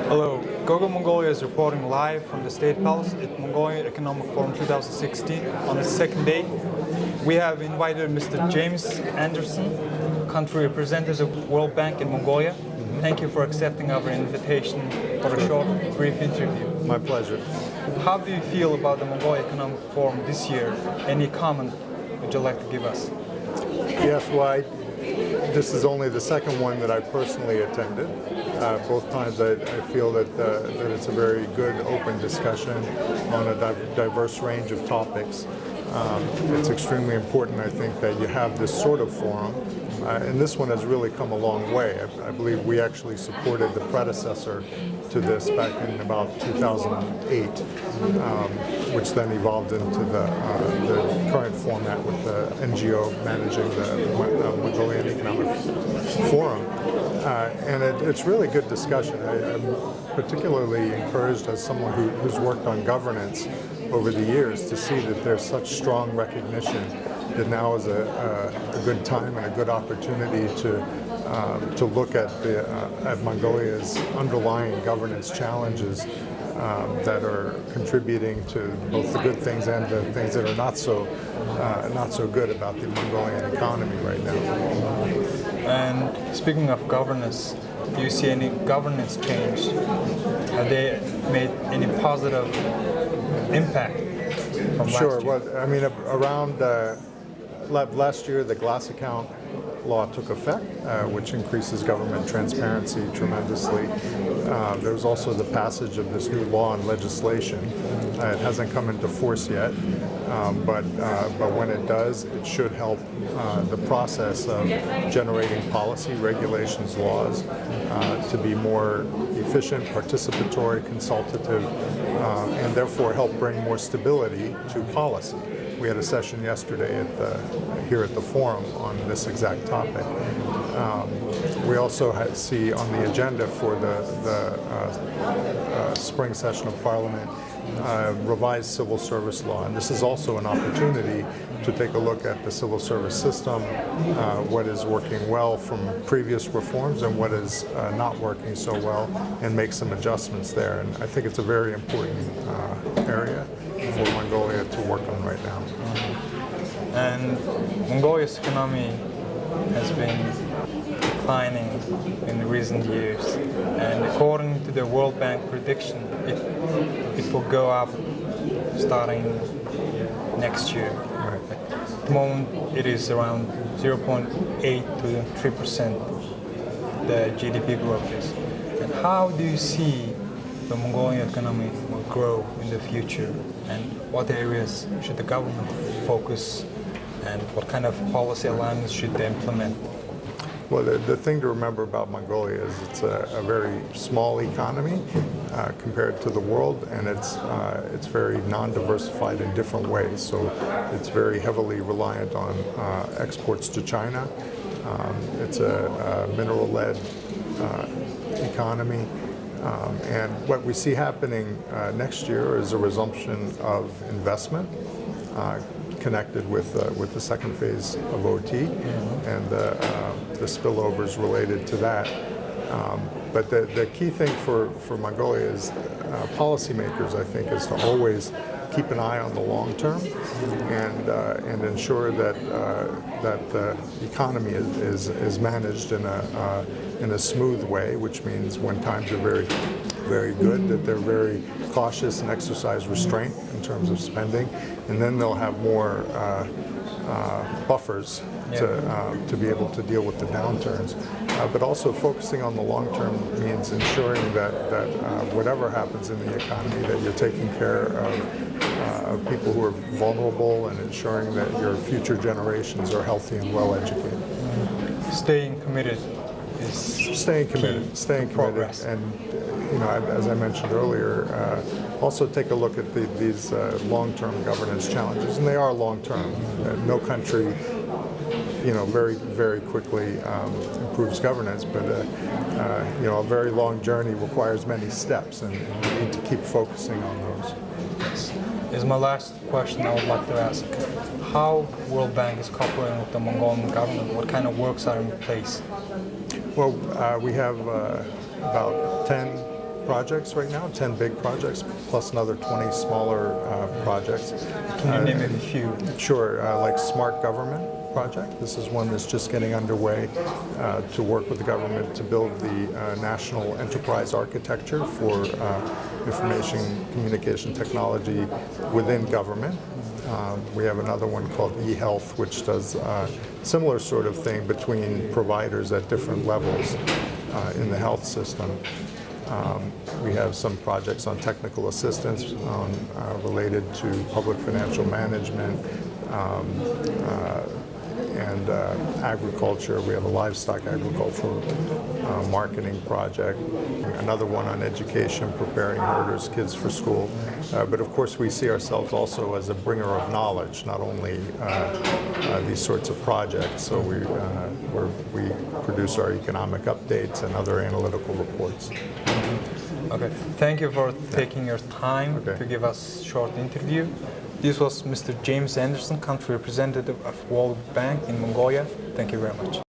Hello, Google Mongolia is reporting live from the State Palace at Mongolia Economic Forum 2016. On the second day, we have invited Mr. James Anderson, country representative of World Bank in Mongolia. Thank you for accepting our invitation for a short, brief interview. My pleasure. How do you feel about the Mongolia Economic Forum this year? Any comment would you like to give us? Yes, well, this is only the second one that I personally attended. Both times I feel that it's a very good open discussion on a diverse range of topics. It's extremely important, I think, that you have this sort of forum. And this one has really come a long way. I believe we actually supported the predecessor to this back in about 2008, which then evolved into the current format with the NGO managing the Mongolian Economic Forum. And it's really good discussion. I'm particularly encouraged as someone who's worked on governance over the years to see that there's such strong recognition that now is a good time and a good opportunity to look at Mongolia's underlying governance challenges that are contributing to both the good things and the things that are not so good about the Mongolian economy right now. And speaking of governance, do you see any governance change? Have they made any positive impact from last year? Sure. Well, I mean, around last year, the Glass Account law took effect, which increases government transparency tremendously. There was also the passage of this new law and legislation. It hasn't come into force yet, but when it does, it should help the process of generating policy, regulations, laws to be more efficient, participatory, consultative, and therefore help bring more stability to policy. We had a session yesterday here at the forum on this exact topic. We also see on the agenda for the spring session of Parliament revised civil service law, and this is also an opportunity to take a look at the civil service system, what is working well from previous reforms and what is not working so well, and make some adjustments there. And I think it's a very important area for Mongolia to work on right now. And Mongolia's economy has been declining in the recent years, and according to the World Bank prediction, it will go up starting next year. Right. At the moment, it is around 0.8 to 3% the GDP growth is. And how do you see the Mongolian economy will grow in the future, and what areas should the government focus, and what kind of policy alignments should they implement? Well, the thing to remember about Mongolia is it's a very small economy compared to the world, and it's very non-diversified in different ways. So it's very heavily reliant on exports to China. It's a mineral-led economy. And what we see happening next year is a resumption of investment connected with the second phase of OT and the spillovers related to that. But the key thing for Mongolia is policymakers, I think, is to always keep an eye on the long term and ensure that the economy is managed in a smooth way, which means when times are very good, that they're very cautious and exercise restraint in terms of spending, and then they'll have more buffers to be able to deal with the downturns. But also focusing on the long term means ensuring that whatever happens in the economy, that you're taking care of people who are vulnerable and ensuring that your future generations are healthy and well educated. Staying committed is staying committed, progress. And as I mentioned earlier, also take a look at these long-term governance challenges, and they are long-term. No country, very quickly improves governance, but a very long journey requires many steps, and we need to keep focusing on those. Is my last question I would like to ask. How World Bank is cooperating with the Mongolian government? What kind of works are in place? Well, we have about 10 projects right now, 10 big projects, plus another 20 smaller projects. Can you name a few? Sure, like Smart Government project. This is one that's just getting underway to work with the government to build the national enterprise architecture for information communication technology within government. We have another one called eHealth, which does a similar sort of thing between providers at different levels in the health system. We have some projects on technical assistance related to public financial management and agriculture. We have a livestock agricultural marketing project. Another one on education, preparing herders, kids for school. But of course, we see ourselves also as a bringer of knowledge, not only these sorts of projects. So we produce our economic updates and other analytical reports. Okay, thank you for taking your time to give us a short interview. This was Mr. James Anderson, country representative of World Bank in Mongolia. Thank you very much.